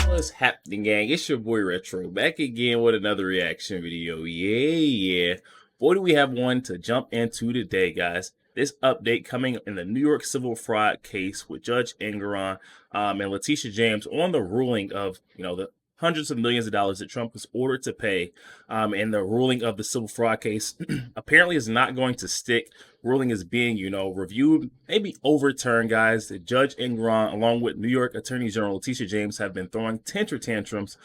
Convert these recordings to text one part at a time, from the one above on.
What's happening, gang? It's your boy Retro back again with another reaction video. Yeah. Boy, do we have one to jump into today, guys. This update coming in the New York civil fraud case with Judge Engoron and Letitia James on the ruling of, the hundreds of millions of dollars that Trump was ordered to pay, and the ruling of the civil fraud case apparently is not going to stick. Ruling is being, reviewed, maybe overturned, guys. The Judge Engoron, along with New York Attorney General Letitia James, have been throwing temper tantrums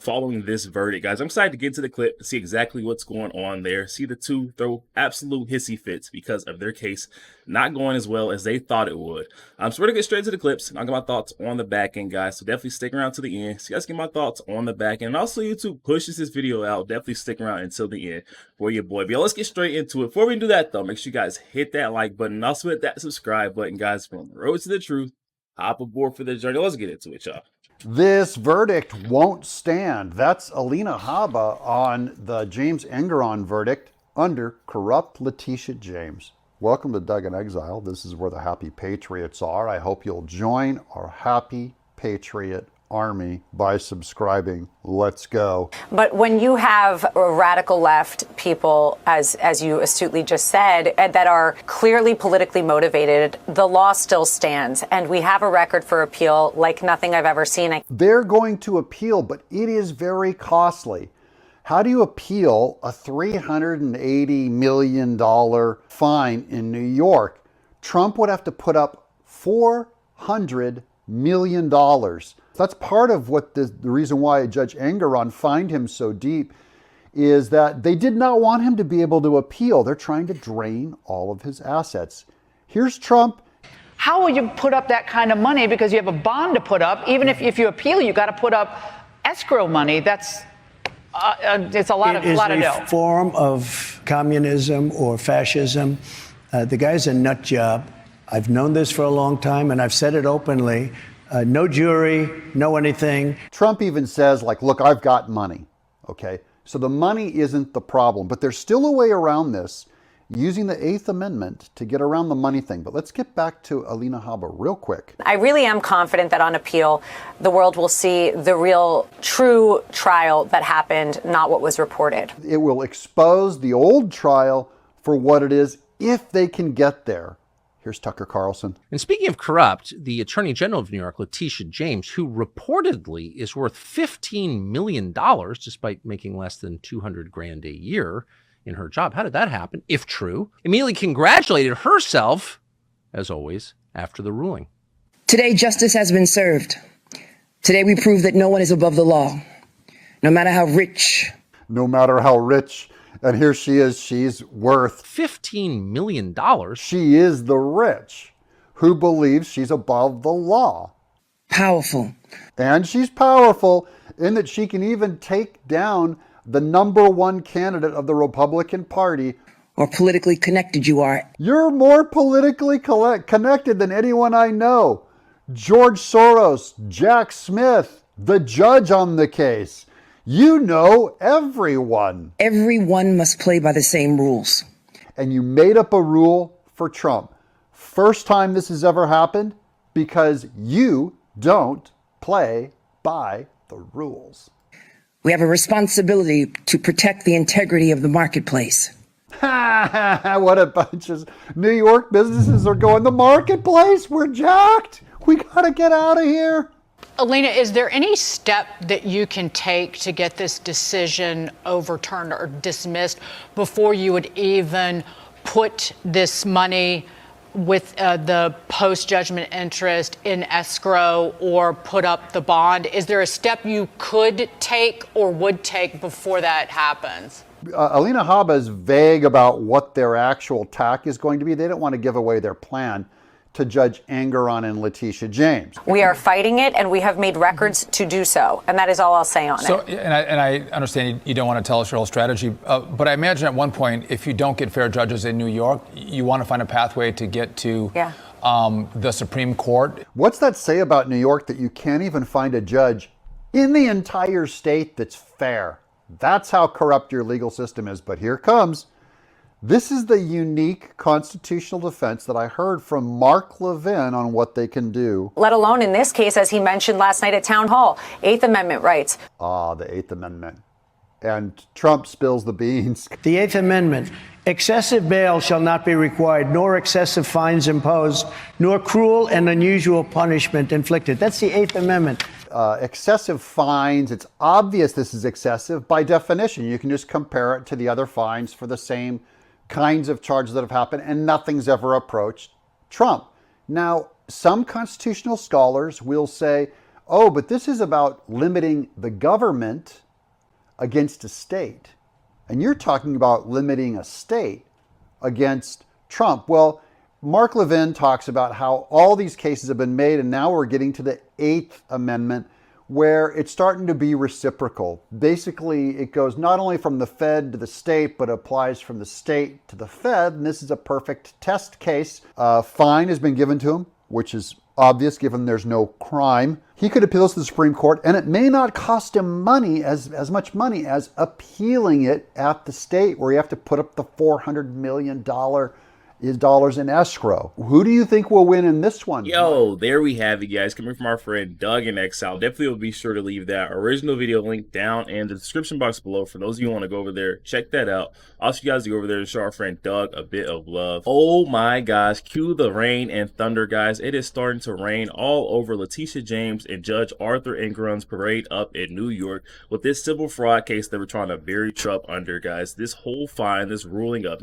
following this verdict, guys. I'm excited to get into the clip to see exactly what's going on there. See the two throw absolute hissy fits because of their case not going as well as they thought it would. So we're gonna get straight to the clips. I'll get my thoughts on the back end, guys. So definitely stick around to the end. So you guys get my thoughts on the back end. And also, YouTube pushes this video out. Definitely stick around until the end for your boy. But yeah, let's get straight into it. Before we do that, though, make sure you guys hit that like button and also hit that subscribe button, guys. From the road to the truth, hop aboard for the journey. Let's get into it, y'all. This verdict won't stand. That's Alina Habba on the James Engoron verdict under corrupt Letitia James. Welcome to Doug in Exile. This is where the happy patriots are. I hope you'll join our happy patriot army by subscribing. Let's go. But when you have radical left people, as you astutely just said, that are clearly politically motivated, the law still stands. And we have a record for appeal like nothing I've ever seen. They're going to appeal, but it is very costly. How do you appeal a $380 million fine in New York? Trump would have to put up $400 million. That's part of what the reason why Judge Engoron fined him so deep is that they did not want him to be able to appeal. They're trying to drain all of his assets. Here's Trump. How will you put up that kind of money? Because you have a bond to put up. Even if you appeal, you got to put up escrow money. That's it's a lot of dough. It is a form of communism or fascism. The guy's a nut job. I've known this for a long time, and I've said it openly. No jury, no anything. Trump even says, look, I've got money, okay? So the money isn't the problem, but there's still a way around this using the 8th Amendment to get around the money thing. But let's get back to Alina Habba real quick. I really am confident that on appeal, the world will see the real, true trial that happened, not what was reported. It will expose the old trial for what it is if they can get there. Here's Tucker Carlson. And speaking of corrupt, the Attorney General of New York, Letitia James, who reportedly is worth $15 million, despite making less than $200,000 a year in her job. How did that happen, if true? Immediately congratulated herself, as always, after the ruling. Today, justice has been served. Today, we prove that no one is above the law, no matter how rich. No matter how rich. And here she is, she's worth $15 million. She is the rich who believes she's above the law. Powerful. And she's powerful in that she can even take down the #1 candidate of the Republican Party. Or politically connected you are. You're more politically connected than anyone I know. George Soros, Jack Smith, the judge on the case. You know everyone. Everyone must play by the same rules. And you made up a rule for Trump. First time this has ever happened because you don't play by the rules. We have a responsibility to protect the integrity of the marketplace. What a bunch of New York businesses are going, the marketplace, we're jacked. We gotta get out of here. Alina, is there any step that you can take to get this decision overturned or dismissed before you would even put this money with the post-judgment interest in escrow or put up the bond? Is there a step you could take or would take before that happens? Alina Habba is vague about what their actual tack is going to be. They don't want to give away their plan to Judge Engoron and Letitia James. We are fighting it, and we have made records to do so, and that is all I'll say on it. And I understand you don't want to tell us your whole strategy, but I imagine at one point, if you don't get fair judges in New York, you want to find a pathway to get to the Supreme Court. What's that say about New York that you can't even find a judge in the entire state that's fair? That's how corrupt your legal system is. But here comes This is the unique constitutional defense that I heard from Mark Levin on what they can do. Let alone in this case, as he mentioned last night at Town Hall, Eighth Amendment rights. The Eighth Amendment. And Trump spills the beans. The Eighth Amendment. Excessive bail shall not be required, nor excessive fines imposed, nor cruel and unusual punishment inflicted. That's the Eighth Amendment. Excessive fines, it's obvious this is excessive by definition. You can just compare it to the other fines for the same kinds of charges that have happened, and nothing's ever approached Trump. Now, some constitutional scholars will say, oh, but this is about limiting the government against a state. And you're talking about limiting a state against Trump. Well, Mark Levin talks about how all these cases have been made, and now we're getting to the Eighth Amendment, where it's starting to be reciprocal. Basically, it goes not only from the Fed to the state, but applies from the state to the Fed. And this is a perfect test case. Fine has been given to him, which is obvious given there's no crime. He could appeal this to the Supreme Court, and it may not cost him money, as much money as appealing it at the state, where you have to put up the $400 million in escrow. Who do you think will win in this one? Yo, there we have it, guys. Coming from our friend Doug in Exile. Definitely will be sure to leave that original video link down in the description box below for those of you who want to go over there. Check that out. Also, you guys to go over there to show our friend Doug a bit of love. Oh my gosh, cue the rain and thunder, guys. It is starting to rain all over Letitia James and Judge Arthur Engoron's parade up in New York with this civil fraud case that we're trying to bury Trump under, guys. This whole fine, this ruling of,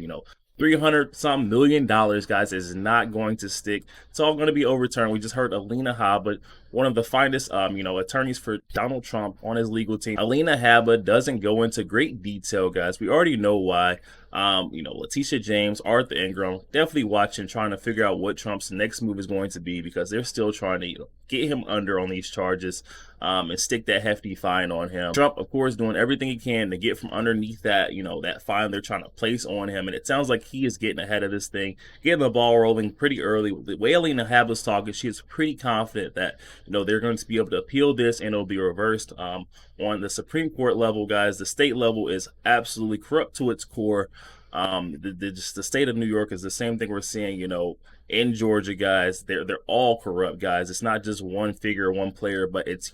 $300-some million, guys, is not going to stick. It's all going to be overturned. We just heard Alina Habba, one of the finest, attorneys for Donald Trump on his legal team. Alina Habba doesn't go into great detail, guys. We already know why. Letitia James, Arthur Engoron, definitely watching, trying to figure out what Trump's next move is going to be, because they're still trying to get him under on these charges and stick that hefty fine on him. Trump, of course, doing everything he can to get from underneath that, that fine they're trying to place on him. And it sounds like he is getting ahead of this thing, getting the ball rolling pretty early. The way Alina Habba's talking, she is pretty confident that, they're going to be able to appeal this and it'll be reversed. On the Supreme Court level, guys, the state level is absolutely corrupt to its core. The state of New York is the same thing we're seeing, in Georgia, guys. They're all corrupt, guys. It's not just one figure, one player, but it's,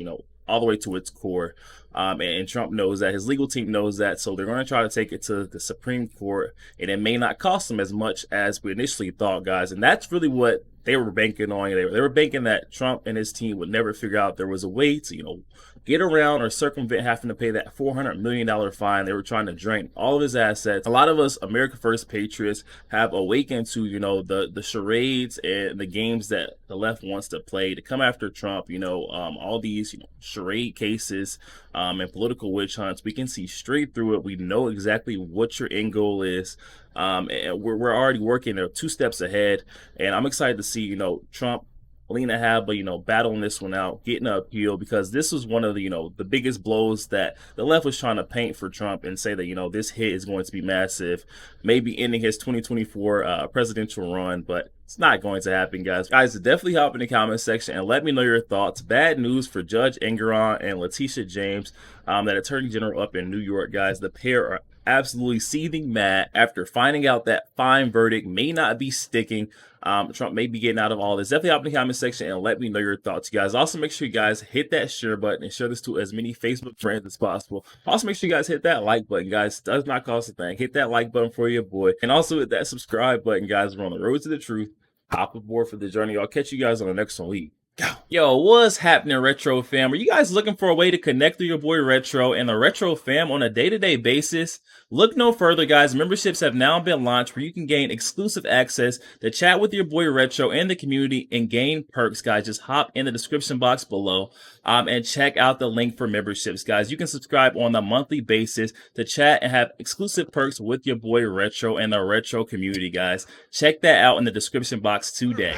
all the way to its core. And Trump knows that. His legal team knows that. So they're going to try to take it to the Supreme Court, and it may not cost them as much as we initially thought, guys. And that's really what they were banking on. They were banking that Trump and his team would never figure out there was a way to, get around or circumvent having to pay that $400 million fine. They were trying to drain all of his assets. A lot of us America First patriots have awakened to, the charades and the games that the left wants to play to come after Trump. All these, charade cases and political witch hunts. We can see straight through it. We know exactly what your end goal is. And we're already working there 2 steps ahead. And I'm excited to see, Trump, Alina Habba, battling this one out, getting an appeal, because this was one of the, the biggest blows that the left was trying to paint for Trump and say that, this hit is going to be massive, maybe ending his 2024 presidential run, but it's not going to happen, guys. Guys, definitely hop in the comment section and let me know your thoughts. Bad news for Judge Engoron and Letitia James, that Attorney General up in New York, guys. The pair are absolutely seething mad after finding out that fine verdict may not be sticking. Trump may be getting out of all this. Definitely hop in the comment section and let me know your thoughts, guys. Also, make sure you guys hit that share button and share this to as many Facebook friends as possible. Also, make sure you guys hit that like button, guys. It does not cost a thing. Hit that like button for your boy. And also hit that subscribe button, guys. We're on the road to the truth. Hop aboard for the journey. I'll catch you guys on the next one. Yo, what's happening, Retro fam? Are you guys looking for a way to connect with your boy Retro and the Retro fam on a day-to-day basis? Look no further, guys. Memberships have now been launched where you can gain exclusive access to chat with your boy Retro and the community and gain perks, guys. Just hop in the description box below and check out the link for memberships, guys. You can subscribe on a monthly basis to chat and have exclusive perks with your boy Retro and the Retro community, guys. Check that out in the description box today.